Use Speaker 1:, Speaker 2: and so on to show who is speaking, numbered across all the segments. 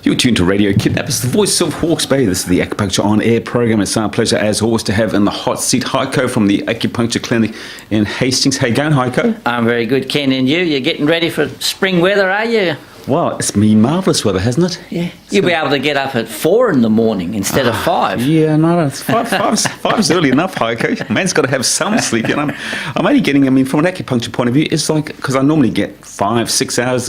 Speaker 1: You're tuned to Radio Kidnappers, the voice of Hawke's Bay. This is the Acupuncture On Air program. It's our pleasure, as always, to have in the hot seat Heiko from the Acupuncture Clinic in Hastings. How you going, Heiko?
Speaker 2: I'm very good, Ken, and you? You're getting ready for spring weather, are you?
Speaker 1: Well, it's been marvellous weather, hasn't it?
Speaker 2: Yeah. You'll be able to get up at 4 in the morning instead of 5.
Speaker 1: Yeah, no, it's five's early enough, Heiko. Man's got to have some sleep. You know, I'm only getting, from an acupuncture point of view, it's like, because I normally get 5-6 hours.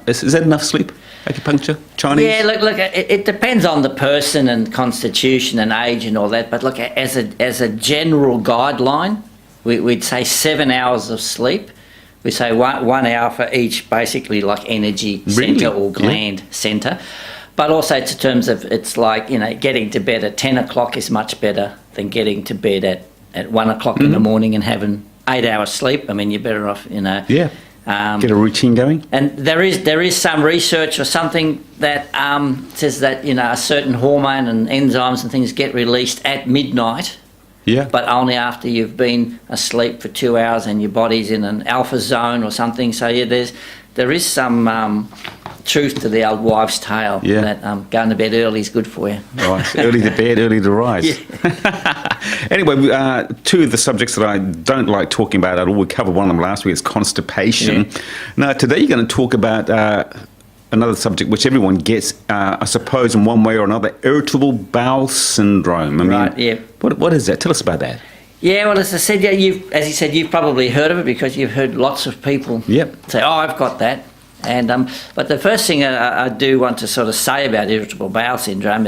Speaker 1: Is that enough sleep? Acupuncture, Chinese?
Speaker 2: Yeah, look, it depends on the person and constitution and age and all that. But look, as a general guideline, we'd say 7 hours of sleep. We say 1 hour for each, basically, like energy centre or gland centre. But also, in terms of, it's like, getting to bed at 10 o'clock is much better than getting to bed at 1 o'clock in the morning and having 8 hours sleep. I mean, you're better off,
Speaker 1: Yeah. Get a routine going.
Speaker 2: And there is some research or something that says that, a certain hormone and enzymes and things get released at midnight.
Speaker 1: Yeah.
Speaker 2: But only after you've been asleep for 2 hours and your body's in an alpha zone or something. So yeah, there is some truth to the old wives' tale that going to bed early is good for you.
Speaker 1: Right, early to bed, early to rise. Yeah. Anyway, two of the subjects that I don't like talking about at all, we covered one of them last week, is constipation. Yeah. Now, today you're going to talk about another subject which everyone gets, I suppose, in one way or another, irritable bowel syndrome.
Speaker 2: Right, yeah.
Speaker 1: What is that? Tell us about that.
Speaker 2: Yeah, well, as I said, you've probably heard of it because you've heard lots of people say, oh, I've got that. And but the first thing I do want to sort of say about irritable bowel syndrome,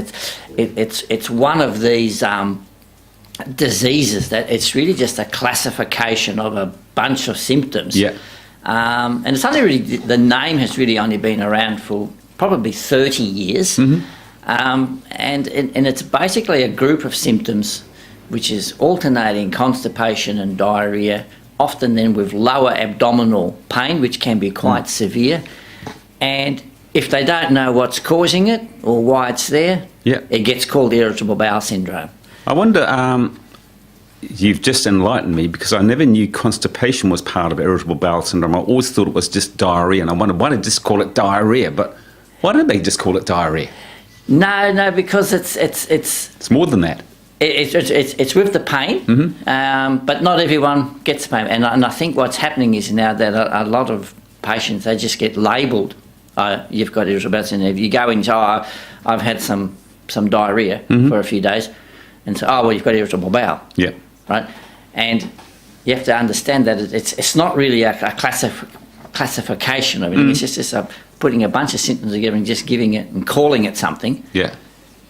Speaker 2: it's one of these diseases that it's really just a classification of a bunch of symptoms.
Speaker 1: Yeah.
Speaker 2: And it's only really, the name has really only been around for probably 30 years.
Speaker 1: Mm-hmm.
Speaker 2: And it's basically a group of symptoms which is alternating constipation and diarrhoea, often then with lower abdominal pain, which can be quite severe. And if they don't know what's causing it or why it's there, it gets called irritable bowel syndrome.
Speaker 1: I wonder, you've just enlightened me, because I never knew constipation was part of irritable bowel syndrome. I always thought it was just diarrhoea, and I wondered why did they just call it diarrhoea, but why don't they just call it diarrhoea?
Speaker 2: No, because it's
Speaker 1: more than that.
Speaker 2: It's with the pain, but not everyone gets the pain. And I think what's happening is now that a lot of patients, they just get labelled, you've got irritable bowel syndrome. If you go in, I've had some diarrhoea for a few days, and so, well, you've got irritable bowel.
Speaker 1: Yeah.
Speaker 2: Right? And you have to understand that it's not really a classification of it. It's just putting a bunch of symptoms together and just giving it and calling it something.
Speaker 1: Yeah.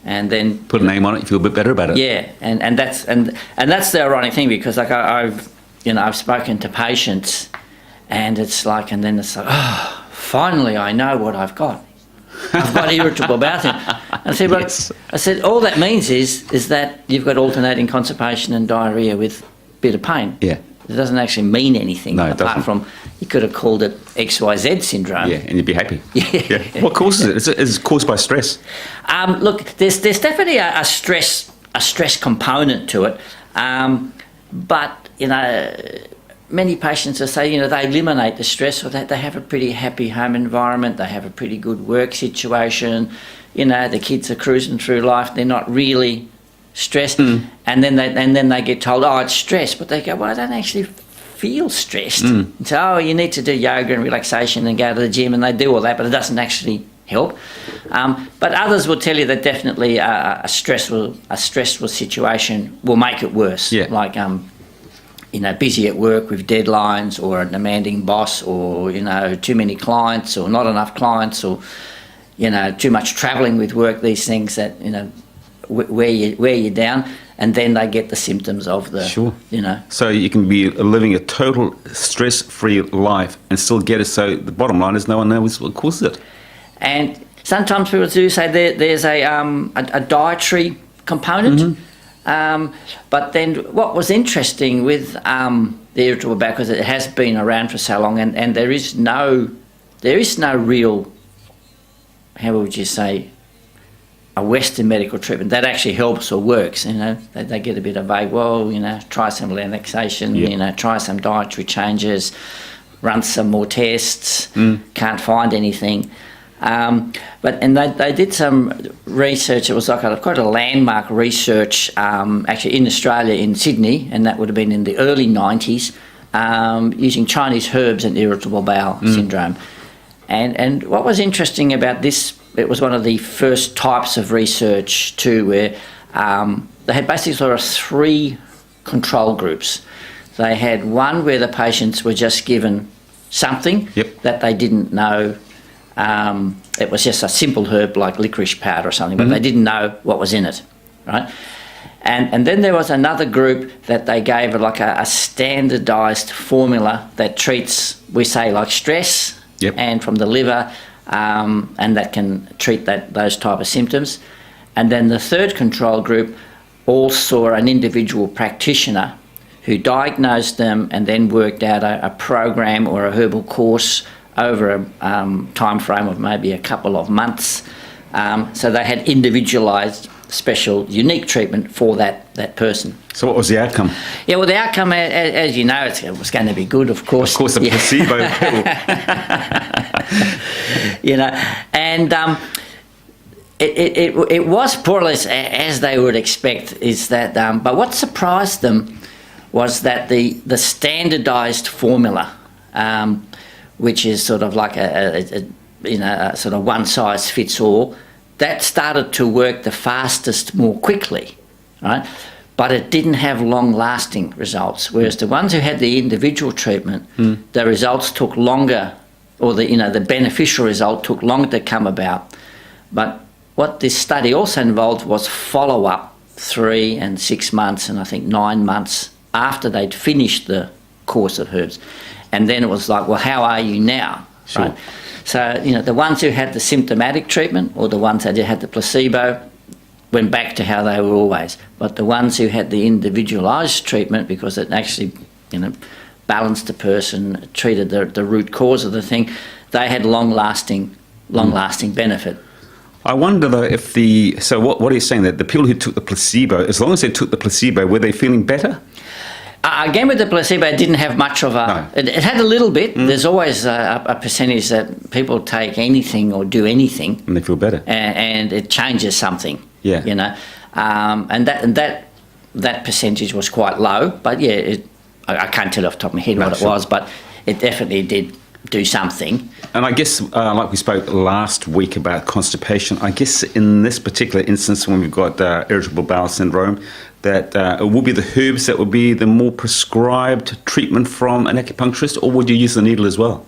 Speaker 2: And then
Speaker 1: put a name on it, you feel a bit better about it.
Speaker 2: Yeah, and that's the ironic thing, because like I've spoken to patients, and it's like, and then it's like, oh, finally I know what I've got. I've got irritable bowel syndrome. I said, well, I said, all that means is that you've got alternating constipation and diarrhoea with a bit of pain.
Speaker 1: Yeah.
Speaker 2: It doesn't actually mean anything, apart from you could have called it XYZ syndrome.
Speaker 1: Yeah, and you'd be happy.
Speaker 2: Yeah.
Speaker 1: What causes it? Is it caused by stress?
Speaker 2: Look, there's definitely a stress component to it, but many patients will say they eliminate the stress, or that they have a pretty happy home environment, they have a pretty good work situation, the kids are cruising through life, they're not really stressed, and then they get told, oh, it's stress, but they go, well, I don't actually feel stressed. So, oh, you need to do yoga and relaxation and go to the gym, and they do all that, but it doesn't actually help. But others will tell you that definitely a stressful situation will make it worse.
Speaker 1: Yeah.
Speaker 2: Like busy at work with deadlines, or a demanding boss, or too many clients, or not enough clients, or too much travelling with work. These things that wear you down, and then they get the symptoms of the
Speaker 1: So you can be living a total stress-free life and still get it. So the bottom line is no one knows what causes it. And
Speaker 2: sometimes people do say there's a dietary component. But then what was interesting with the irritable bowel, because it has been around for so long, and there is no real, how would you say, a Western medical treatment that actually helps or works. They get a bit of try some relaxation, try some dietary changes, run some more tests, can't find anything. But they did some research. It was like quite a landmark research, actually in Australia, in Sydney, and that would have been in the early 90s, using Chinese herbs and irritable bowel syndrome. And what was interesting about this, it was one of the first types of research too, where they had basically sort of 3 control groups. They had one where the patients were just given something that they didn't know. It was just a simple herb like licorice powder or something, but they didn't know what was in it, right? And then there was another group that they gave like a standardised formula that treats, we say, like stress and from the liver, and that can treat those type of symptoms. And then the third control group all saw an individual practitioner who diagnosed them and then worked out a program or a herbal course over a time frame of maybe a couple of months. So they had individualised, special, unique treatment for that person.
Speaker 1: So what was the outcome?
Speaker 2: Yeah, well, the outcome, as you know, it was going to be good, of course.
Speaker 1: Of course, the placebo pill.
Speaker 2: You know, and it was more or less as they would expect, is that, but what surprised them was that the standardised formula, which is sort of like a sort of one size fits all, that started to work the fastest more quickly, right? But it didn't have long-lasting results. Whereas the ones who had the individual treatment, the results took longer, or the beneficial result took longer to come about. But what this study also involved was follow-up 3 and 6 months, and I think 9 months after they'd finished the course of herbs. And then it was like, well, how are you now?
Speaker 1: Sure.
Speaker 2: Right? So, the ones who had the symptomatic treatment or the ones that had the placebo went back to how they were always. But the ones who had the individualised treatment, because it actually, balanced the person, treated the root cause of the thing, they had long-lasting benefit.
Speaker 1: I wonder though if so what are you saying, that the people who took the placebo, as long as they took the placebo, were they feeling better?
Speaker 2: Again, with the placebo, it didn't have much of a... No. It had a little bit. There's always a percentage that people take anything or do anything.
Speaker 1: And they feel better.
Speaker 2: And it changes something.
Speaker 1: Yeah.
Speaker 2: And that percentage was quite low. But yeah, I can't tell off the top of my head what it was, but it definitely did do something.
Speaker 1: And I guess, like we spoke last week about constipation, I guess in this particular instance, when we've got irritable bowel syndrome, that it will be the herbs that would be the more prescribed treatment from an acupuncturist, or would you use the needle as well?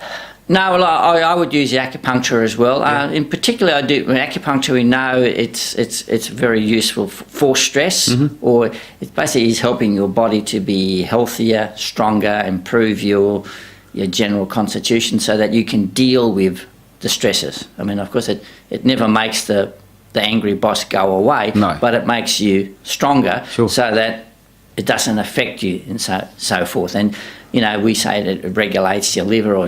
Speaker 2: No, well, I would use the acupuncture as well. Yeah. In particular, I do acupuncture. We know it's very useful for stress, or it basically is helping your body to be healthier, stronger, improve your general constitution, so that you can deal with the stresses. I mean, of course, it never makes the angry boss go away, but it makes you stronger, so that it doesn't affect you and so forth. And we say that it regulates your liver, or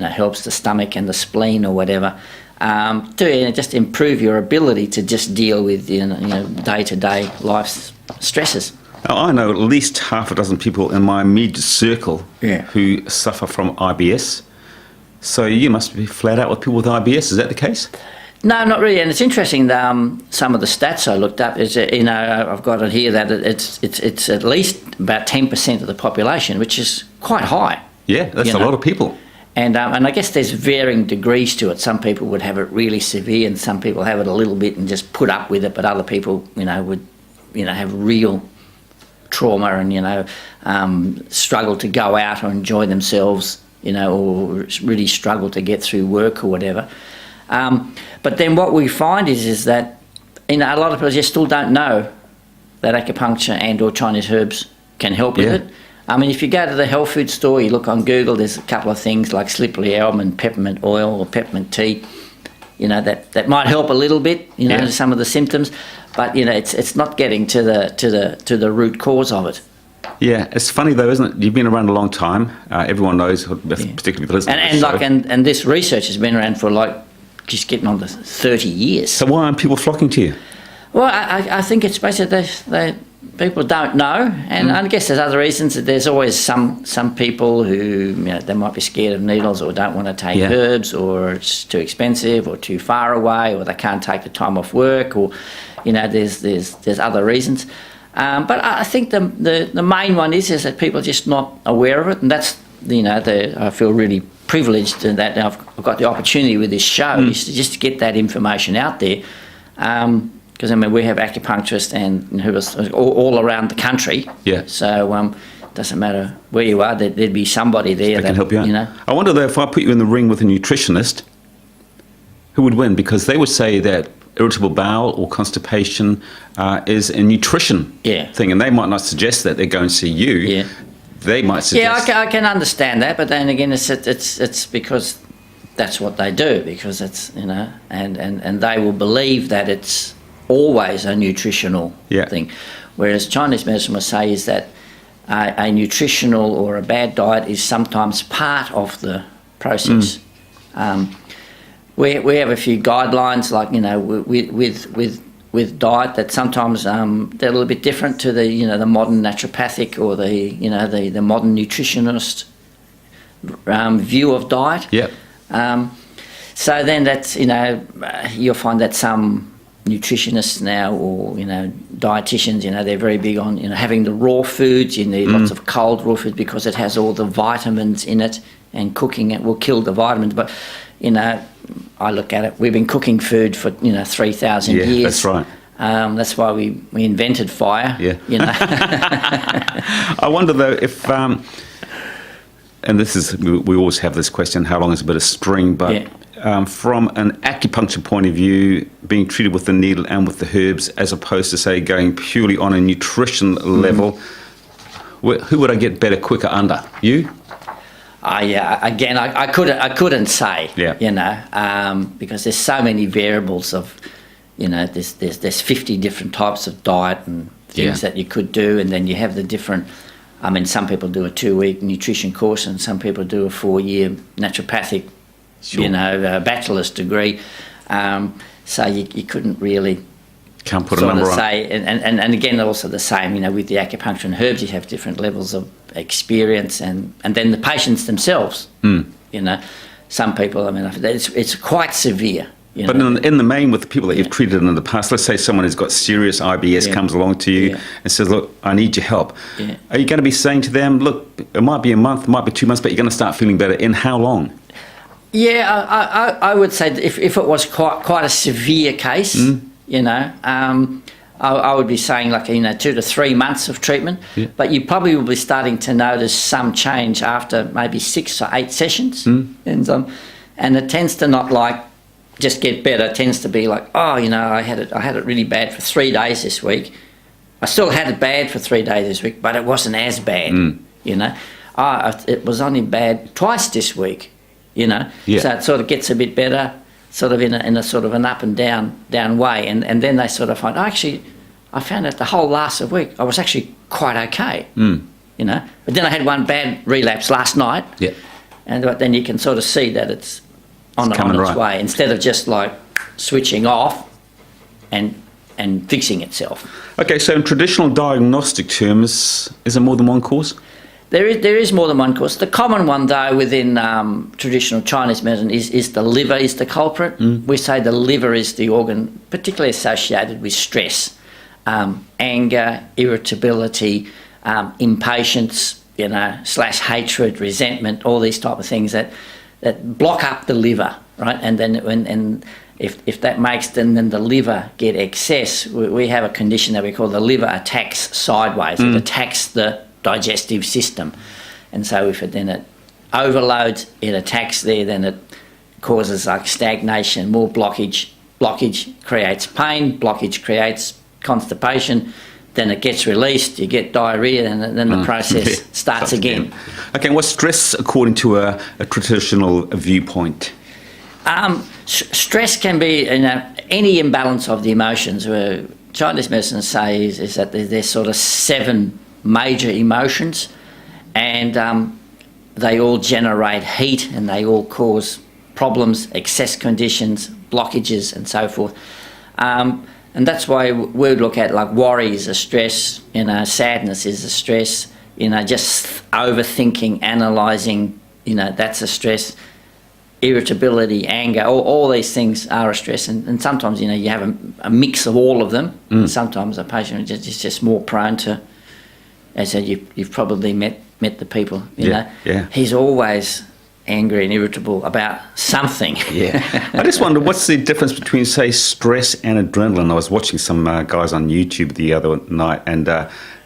Speaker 2: helps the stomach and the spleen or whatever, to just improve your ability to just deal with day-to-day life stresses.
Speaker 1: Now, I know at least half a dozen people in my immediate circle who suffer from IBS. So you must be flat out with people with IBS. Is that the case?
Speaker 2: No, not really. And it's interesting, some of the stats I looked up is, I've got it here, that it's at least about 10% of the population, which is quite high.
Speaker 1: Yeah, that's a lot of people.
Speaker 2: And I guess there's varying degrees to it. Some people would have it really severe, and some people have it a little bit and just put up with it, but other people, would, have real trauma and, struggle to go out or enjoy themselves, or really struggle to get through work or whatever. But then what we find is that a lot of people just still don't know that acupuncture and or Chinese herbs can help with it. I mean, if you go to the health food store, you look on Google, there's a couple of things like slippery elm and peppermint oil or peppermint tea, that might help a little bit, some of the symptoms, but it's not getting to the root cause of it. Yeah,
Speaker 1: it's funny though, isn't it? You've been around a long time. Everyone knows, particularly the listeners.
Speaker 2: And this research has been around for just getting on to 30 years.
Speaker 1: So why aren't people flocking to you?
Speaker 2: Well, I think it's basically people don't know, and I guess there's other reasons. There's always some people who they might be scared of needles or don't want to take herbs, or it's too expensive or too far away, or they can't take the time off work, or there's other reasons. But I think the main one is that people are just not aware of it, and that's I feel really privileged in that I've got the opportunity with this show is to just get that information out there. Because we have acupuncturists and who are all around the country.
Speaker 1: Yeah.
Speaker 2: So it doesn't matter where you are, there'd be somebody there
Speaker 1: that can help you out. . I wonder though, if I put you in the ring with a nutritionist, who would win? Because they would say that irritable bowel or constipation is a nutrition thing, and they might not suggest that. They go and see you.
Speaker 2: Yeah.
Speaker 1: They might suggest.
Speaker 2: Yeah, I can understand that, but then again, it's because that's what they do, because it's and they will believe that it's always a nutritional thing, whereas Chinese medicine will say is that a nutritional or a bad diet is sometimes part of the process. We have a few guidelines, like with diet, that sometimes they're a little bit different to the modern naturopathic or the modern nutritionist view of diet.
Speaker 1: Yeah.
Speaker 2: So then that's you'll find that some nutritionists now, or dietitians, they're very big on having the raw foods. You need lots of cold raw foods because it has all the vitamins in it, and cooking it will kill the vitamins. But I look at it, we've been cooking food for 3,000 years.
Speaker 1: Yeah, that's right.
Speaker 2: That's why we invented fire.
Speaker 1: Yeah. I wonder though if and this is, we always have this question, how long is a bit of string, but from an acupuncture point of view, being treated with the needle and with the herbs, as opposed to, say, going purely on a nutrition level, who would I get better, quicker under? You?
Speaker 2: Again, I couldn't say,
Speaker 1: Yeah.
Speaker 2: because there's so many variables of, there's 50 different types of diet and things that you could do, and then you have the different. Some people do a 2-week nutrition course, and some people do a 4-year naturopathic, bachelor's degree. So you couldn't really
Speaker 1: can't put a number on
Speaker 2: say. And again, also the same, with the acupuncture and herbs, you have different levels of experience, and then the patients themselves. Some people, it's quite severe.
Speaker 1: But in the main, with the people that you've treated in the past, let's say someone who's got serious IBS comes along to you and says, look, I need your help.
Speaker 2: Yeah.
Speaker 1: Are you going to be saying to them, look, it might be a month, it might be 2 months, but you're going to start feeling better in how long?
Speaker 2: Yeah, I would say that if it was quite a severe case, I would be saying 2 to 3 months of treatment. Yeah. But you probably will be starting to notice some change after maybe 6 or 8 sessions. And it tends to not just get better. It tends to be I had it really bad for 3 days this week. I still had it bad for 3 days this week, but it wasn't as bad. It was only bad twice this week. So it sort of gets a bit better, sort of in a sort of an up and down way, and then they sort of find, I found that the whole last week I was actually quite okay. But then I had one bad relapse last night.
Speaker 1: Yeah.
Speaker 2: But then you can sort of see that it's on its way, instead of just switching off and fixing itself. Okay,
Speaker 1: so in traditional diagnostic terms, is there more than one course?
Speaker 2: There is more than one course. The common one, though, within traditional Chinese medicine is the liver is the culprit. We say the liver is the organ particularly associated with stress, anger, irritability, impatience, / hatred, resentment, all these type of things that block up the liver, right? And then if that makes then the liver get excess, we have a condition that we call the liver attacks sideways. It attacks the digestive system, and so if it overloads, it attacks there, then it causes stagnation, more blockage creates pain, blockage creates constipation, then it gets released, you get diarrhea, and then the process starts again.
Speaker 1: Okay, what's stress according to a traditional viewpoint?
Speaker 2: Stress can be any imbalance of the emotions. Where Chinese medicine says is that there's sort of 7 major emotions, and they all generate heat, and they all cause problems, excess conditions, blockages, and so forth. And that's why we look at like worry is a stress, sadness is a stress, just overthinking, analysing, that's a stress. Irritability, anger, all these things are a stress. And sometimes, you have a mix of all of them. And sometimes a patient is just more prone to, as I said, you've probably met the people,
Speaker 1: Yeah.
Speaker 2: He's always angry and irritable about something.
Speaker 1: Yeah. I just wonder, what's the difference between, say, stress and adrenaline? I was watching some guys on YouTube the other night, and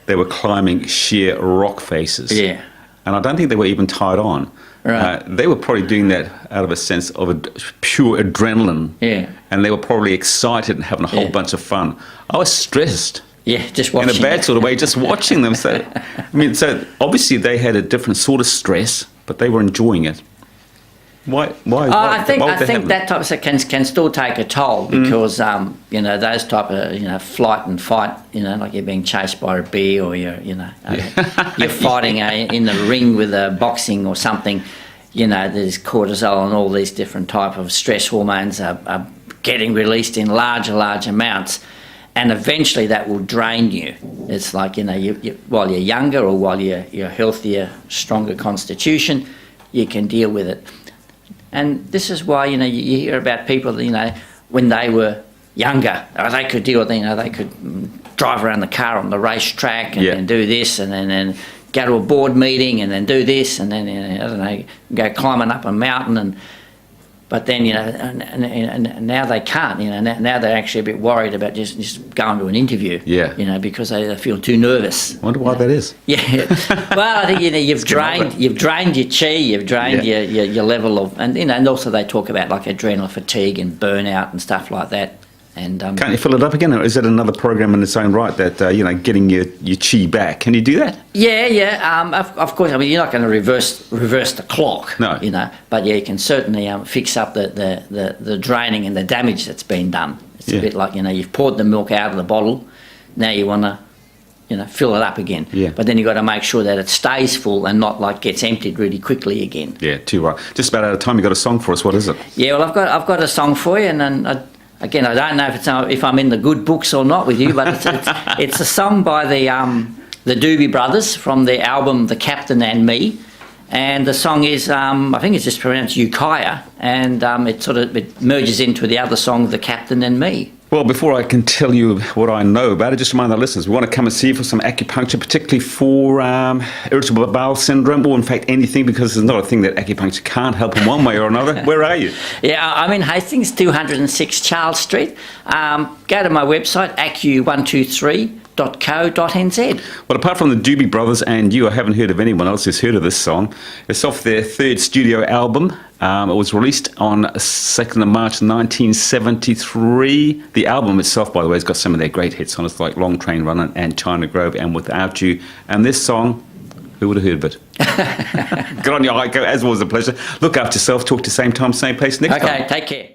Speaker 1: they were climbing sheer rock faces.
Speaker 2: Yeah.
Speaker 1: And I don't think they were even tied on.
Speaker 2: Right.
Speaker 1: They were probably doing that out of a sense of pure adrenaline.
Speaker 2: Yeah.
Speaker 1: And they were probably excited and having a whole bunch of fun. I was stressed.
Speaker 2: Yeah, just watching.
Speaker 1: In a bad sort of way, just watching them. So, so obviously they had a different sort of stress, but they were enjoying it. Why
Speaker 2: I think that type of stuff can still take a toll because those type of flight and fight, like you're being chased by a bear, or you're fighting in the ring with a boxing or something. There's cortisol and all these different type of stress hormones are getting released in large amounts, and eventually that will drain you. It's like while you're younger or while you're healthier, stronger constitution, you can deal with it. And this is why, you hear about people, when they were younger, they could deal with, they could drive around the car on the racetrack and do this, and then go to a board meeting and then do this, and then, go climbing up a mountain. But then, and now they can't, now they're actually a bit worried about just going to an interview, because they feel too nervous.
Speaker 1: I wonder why that is.
Speaker 2: Yeah. Well, I think, you've drained your chi, you've drained your level of, and also they talk about like adrenal fatigue and burnout and stuff like that. And
Speaker 1: can't you fill it up again, or is that another program in its own right that getting your chi back? Can you do that?
Speaker 2: Yeah. Of course. I mean, you're not going to reverse the clock.
Speaker 1: No.
Speaker 2: But you can certainly fix up the draining and the damage that's been done. It's a bit like you've poured the milk out of the bottle. Now you want to fill it up again.
Speaker 1: Yeah.
Speaker 2: But then you've got to make sure that it stays full and not like gets emptied really quickly again.
Speaker 1: Yeah. Too right. Just about out of time. You got a song for us. What is it?
Speaker 2: Yeah. Well, I've got a song for you, and again, I don't know if I'm in the good books or not with you, but it's a song by the Doobie Brothers from their album The Captain and Me, and the song is I think it's just pronounced Ukiah, and it merges into the other song The Captain and Me.
Speaker 1: Well, before I can tell you what I know about it, just remind our listeners, we want to come and see you for some acupuncture, particularly for irritable bowel syndrome, or in fact anything, because there's not a thing that acupuncture can't help in one way or another. Where are you?
Speaker 2: Yeah, I'm in Hastings, 206 Charles Street. Go to my website, acu123.co.nz.
Speaker 1: Well, apart from the Doobie Brothers and you, I haven't heard of anyone else who's heard of this song. It's off their third studio album. It was released on 2nd of March 1973. The album itself, by the way, has got some of their great hits on it, like Long Train Runner and China Grove and Without You. And this song, who would have heard of it? Good on you, Heiko. As always, a pleasure. Look after yourself. Talk to you same time, same place next time.
Speaker 2: Okay, take care.